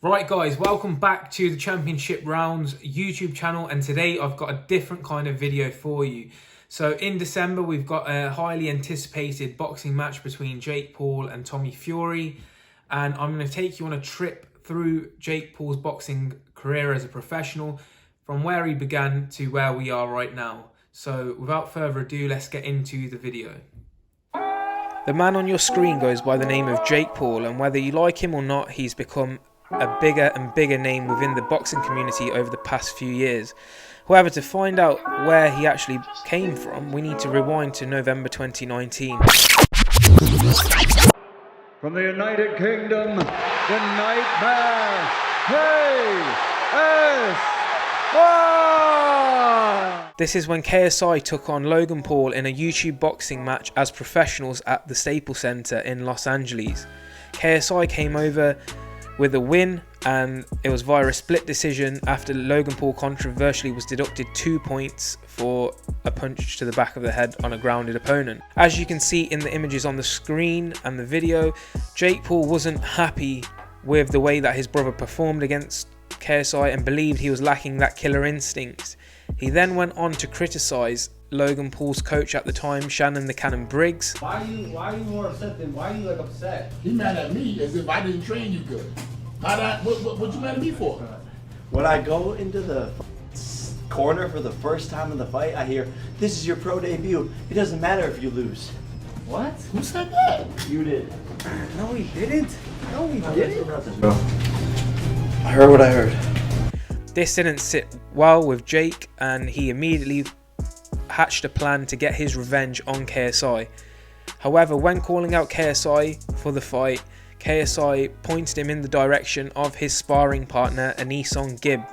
Right guys, welcome back to the Championship Rounds YouTube channel, and today I've got a different kind of video for you. So in December we've got a highly anticipated boxing match between Jake Paul and Tommy Fury, and I'm going to take you on a trip through Jake Paul's boxing career as a professional, from where he began to where we are right now. So without further ado, let's get into the video. The man on your screen goes by the name of Jake Paul, and whether you like him or not, he's become a bigger and bigger name within the boxing community over the past few years. However, to find out where he actually came from, we need to rewind to November 2019. From the United Kingdom, the Nightmare, KSI! This is when KSI took on Logan Paul in a YouTube boxing match as professionals at the Staples Center in Los Angeles. KSI came over with a win, and it was via a split decision after Logan Paul controversially was deducted 2 points for a punch to the back of the head on a grounded opponent. As you can see in the images on the screen and the video, Jake Paul wasn't happy with the way that his brother performed against KSI and believed he was lacking that killer instinct. He then went on to criticize Logan Paul's coach at the time, Shannon the Cannon Briggs. Why are you more upset than why are you upset? He mad at me as if I didn't train you good. What you mad at me for? When I go into the corner for the first time in the fight, I hear, "This is your pro debut. It doesn't matter if you lose." What? Who said that? You did. No, he didn't. No, he didn't. I heard what I heard. This didn't sit well with Jake, and he immediately hatched a plan to get his revenge on KSI. However, when calling out KSI for the fight, KSI pointed him in the direction of his sparring partner, Anisong Gibb.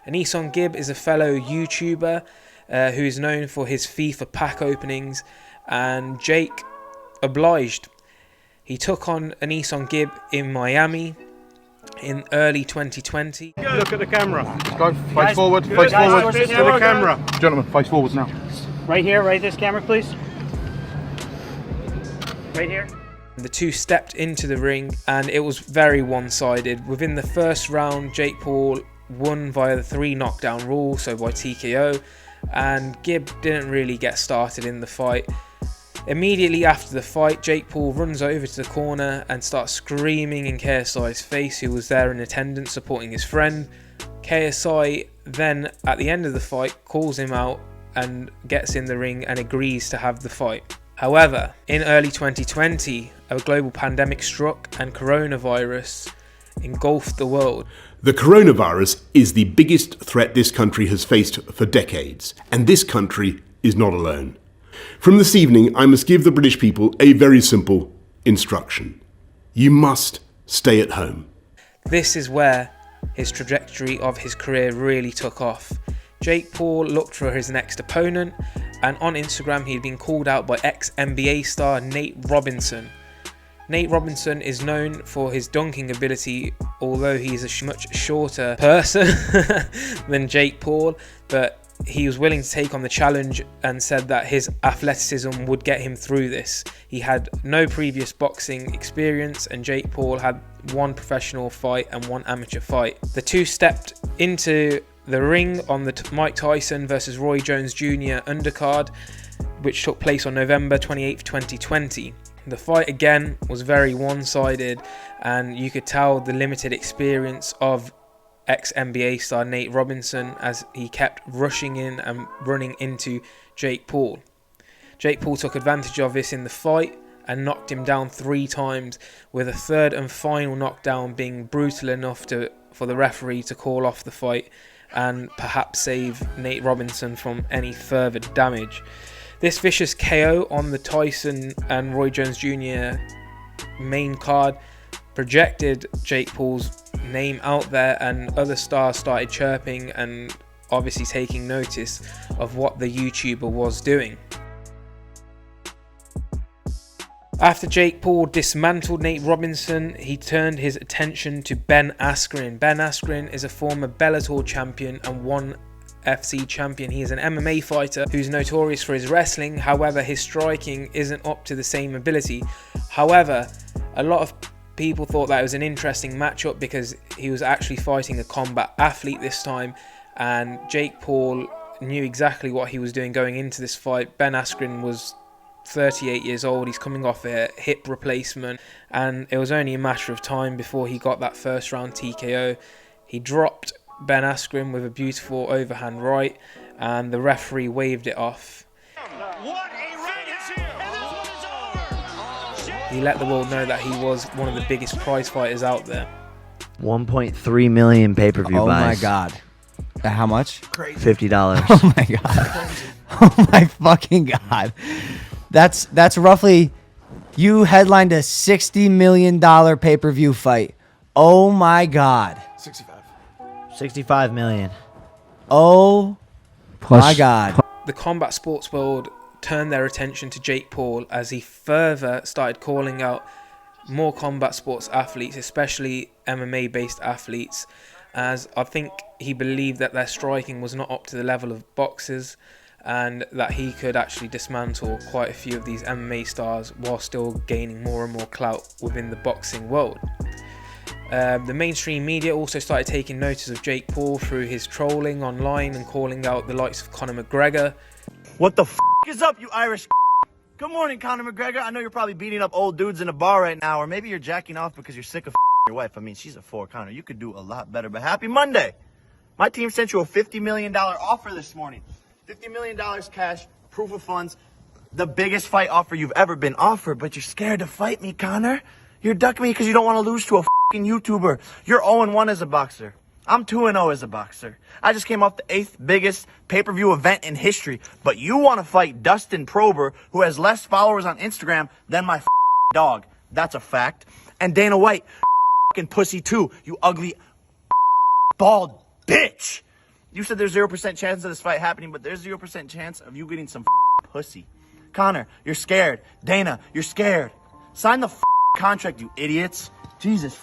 Anisong Gibb is a fellow YouTuber who is known for his FIFA pack openings, and Jake obliged. He took on Anisong Gibb in Miami in early 2020. Look at the camera. Go, face forward, face forward. To the camera. Gentlemen, face forward now. Right here, right this camera, please. Right here. The two stepped into the ring, and it was very one-sided. Within the first round, Jake Paul won via the 3 knockdown rule, so by TKO, and Gibb didn't really get started in the fight. Immediately after the fight, Jake Paul runs over to the corner and starts screaming in KSI's face, who was there in attendance supporting his friend. KSI then, at the end of the fight, calls him out and gets in the ring and agrees to have the fight. However, in early 2020, a global pandemic struck and coronavirus engulfed the world. The coronavirus is the biggest threat this country has faced for decades, and this country is not alone. From this evening, I must give the British people a very simple instruction. You must stay at home. This is where his trajectory of his career really took off. Jake Paul looked for his next opponent, and on Instagram he'd been called out by ex-NBA star Nate Robinson. Nate Robinson is known for his dunking ability, although he's a much shorter person than Jake Paul, but he was willing to take on the challenge and said that his athleticism would get him through this. He had no previous boxing experience, and Jake Paul had 1 professional fight and 1 amateur fight. The two stepped into the ring on the Mike Tyson versus Roy Jones Jr. undercard, which took place on November 28th, 2020. The fight again was very one-sided, and you could tell the limited experience of ex-NBA star Nate Robinson as he kept rushing in and running into Jake Paul. Jake Paul took advantage of this in the fight and knocked him down 3 times, with a third and final knockdown being brutal enough for the referee to call off the fight and perhaps save Nate Robinson from any further damage. This vicious KO on the Tyson and Roy Jones Jr. main card projected Jake Paul's name out there, and other stars started chirping and obviously taking notice of what the YouTuber was doing. After Jake Paul dismantled Nate Robinson, he turned his attention to Ben Askren. Ben Askren is a former Bellator champion and 1 FC champion. He is an MMA fighter who's notorious for his wrestling. However, his striking isn't up to the same ability. However, a lot of People thought that it was an interesting matchup because he was actually fighting a combat athlete this time, and Jake Paul knew exactly what he was doing going into this fight. Ben Askren was 38 years old, he's coming off a hip replacement, and it was only a matter of time before he got that first round TKO. He dropped Ben Askren with a beautiful overhand right, and the referee waved it off. He let the world know that he was one of the biggest prize fighters out there. 1.3 million pay-per-view buys. Oh my god. How much? $50. Oh my god. Oh my fucking god. That's roughly, you headlined a $60 million pay-per-view fight. Oh my god. 65 million. Oh my god. The combat sports world turned their attention to Jake Paul as he further started calling out more combat sports athletes, especially MMA-based athletes, as I think he believed that their striking was not up to the level of boxers, and that he could actually dismantle quite a few of these MMA stars while still gaining more and more clout within the boxing world. The mainstream media also started taking notice of Jake Paul through his trolling online and calling out the likes of Conor McGregor. What the f is up, you Irish? Good morning, Conor McGregor. I know you're probably beating up old dudes in a bar right now, or maybe you're jacking off because you're sick of your wife. I mean, she's a 4, Conor. You could do a lot better, but happy Monday. My team sent you a $50 million offer this morning. $50 million cash, proof of funds, the biggest fight offer you've ever been offered, but you're scared to fight me, Conor. You're ducking me because you don't want to lose to a f***ing YouTuber. You're 0-1 as a boxer. I'm 2-0 as a boxer. I just came off the 8th biggest pay-per-view event in history, but you want to fight Dustin Prober, who has less followers on Instagram than my dog. That's a fact. And Dana White, f***ing pussy too, you ugly bald bitch. You said there's 0% chance of this fight happening, but there's 0% chance of you getting some pussy. Conor, you're scared. Dana, you're scared. Sign the contract, you idiots. Jesus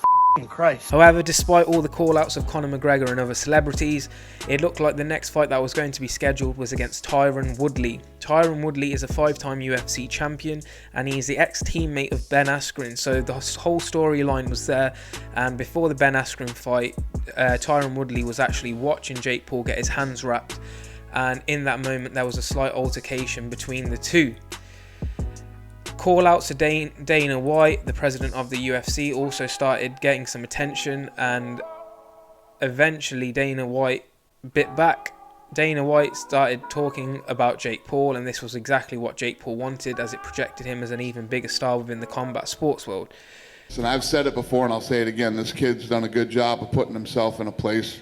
Christ. However, despite all the call-outs of Conor McGregor and other celebrities, it looked like the next fight that was going to be scheduled was against Tyron Woodley. Tyron Woodley is a 5-time UFC champion, and he is the ex-teammate of Ben Askren, so the whole storyline was there. And before the Ben Askren fight, Tyron Woodley was actually watching Jake Paul get his hands wrapped, and in that moment there was a slight altercation between the two. Call-outs to Dana White, the president of the UFC, also started getting some attention, and eventually Dana White bit back. Dana White started talking about Jake Paul, and this was exactly what Jake Paul wanted, as it projected him as an even bigger star within the combat sports world. And I've said it before and I'll say it again, this kid's done a good job of putting himself in a place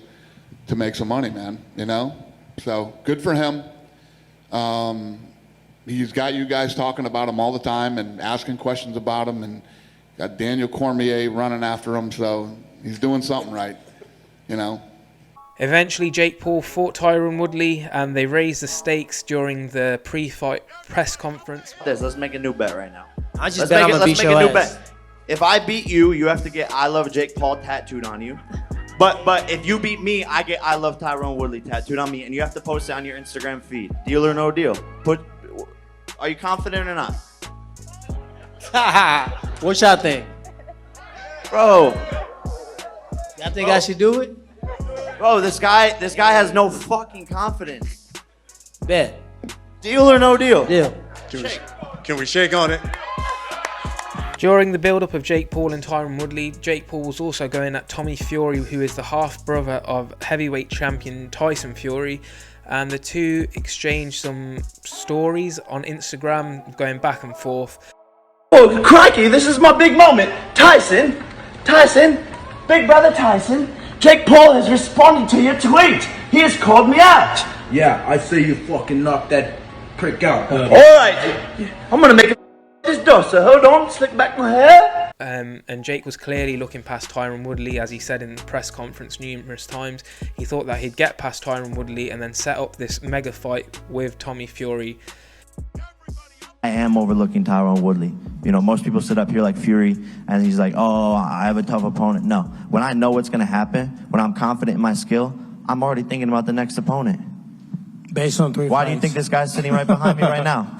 to make some money, man, you know? So good for him. He's got you guys talking about him all the time and asking questions about him, and got Daniel Cormier running after him, so he's doing something right, you know? Eventually, Jake Paul fought Tyron Woodley, and they raised the stakes during the pre-fight press conference. Let's make a new bet right now. I just bet I'm gonna beat your ass. If I beat you, you have to get I Love Jake Paul tattooed on you. But if you beat me, I get I Love Tyron Woodley tattooed on me, and you have to post it on your Instagram feed. Deal or no deal? Are you confident or not? What y'all think? Bro. Y'all think I should do it? Bro, this guy has no fucking confidence. Bet. Deal or no deal? Deal. Can we shake on it? During the build-up of Jake Paul and Tyron Woodley, Jake Paul was also going at Tommy Fury, who is the half-brother of heavyweight champion Tyson Fury, and the two exchanged some stories on Instagram, going back and forth. Oh, crikey, this is my big moment. Tyson, big brother Tyson, Jake Paul has responded to your tweet. He has called me out. Yeah, I say you fucking knock that prick out. All right, I'm gonna make this door, so hold on, slick back my hair. And Jake was clearly looking past Tyron Woodley, as he said in the press conference numerous times. He thought that he'd get past Tyron Woodley and then set up this mega fight with Tommy Fury. I am overlooking Tyron Woodley. You know, most people sit up here like Fury, and he's like, oh, I have a tough opponent. No, when I know what's gonna happen, when I'm confident in my skill, I'm already thinking about the next opponent. Based on 3 Why fights. do you think this guy's sitting right behind me right now?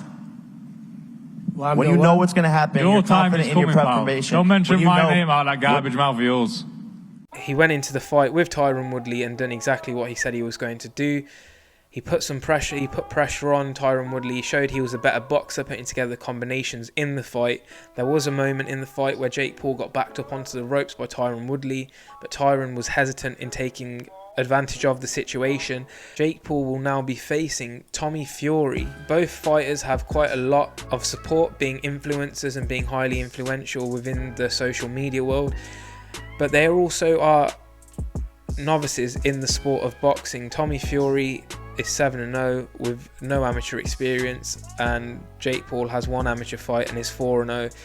When you know what's going to happen, you're confident in your preparation. Don't mention my name out like garbage mouth of yours. He went into the fight with Tyron Woodley and done exactly what he said he was going to do. He put pressure on Tyron Woodley. He showed he was a better boxer, putting together combinations in the fight. There was a moment in the fight where Jake Paul got backed up onto the ropes by Tyron Woodley, but Tyron was hesitant in taking advantage of the situation. Jake Paul will now be facing Tommy Fury. Both fighters have quite a lot of support, being influencers and being highly influential within the social media world, but they also are novices in the sport of boxing. Tommy Fury is 7-0 with no amateur experience, and Jake Paul has one amateur fight and is 4-0.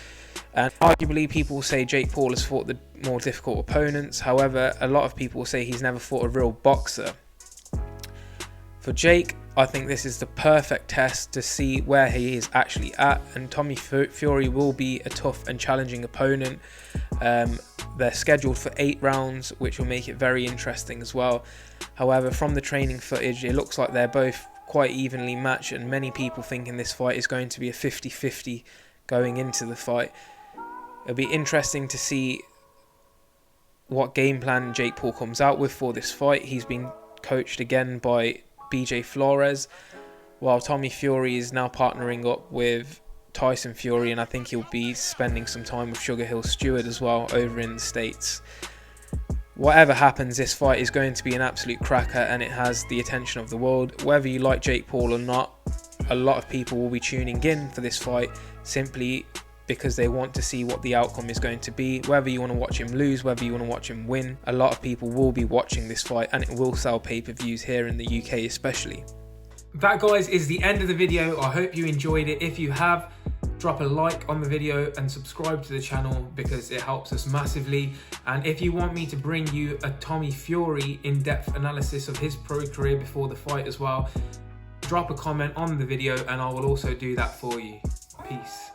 And arguably people say Jake Paul has fought the more difficult opponents. However, a lot of people say he's never fought a real boxer. For Jake, I think this is the perfect test to see where he is actually at, and Tommy Fury will be a tough and challenging opponent. They're scheduled for 8 rounds, which will make it very interesting as well. However, from the training footage, it looks like they're both quite evenly matched, and many people thinking this fight is going to be a 50-50 going into the fight. It'll be interesting to see what game plan Jake Paul comes out with for this fight. He's been coached again by BJ Flores, while Tommy Fury is now partnering up with Tyson Fury, and I think he'll be spending some time with Sugar Hill Stewart as well over in the States. Whatever happens, this fight is going to be an absolute cracker, and it has the attention of the world. Whether you like Jake Paul or not, a lot of people will be tuning in for this fight simply because they want to see what the outcome is going to be. Whether you want to watch him lose, whether you want to watch him win, a lot of people will be watching this fight, and it will sell pay-per-views here in the UK especially. That, guys, is the end of the video. I hope you enjoyed it. If you have, drop a like on the video and subscribe to the channel because it helps us massively. And if you want me to bring you a Tommy Fury in-depth analysis of his pro career before the fight as well, drop a comment on the video and I will also do that for you. Peace.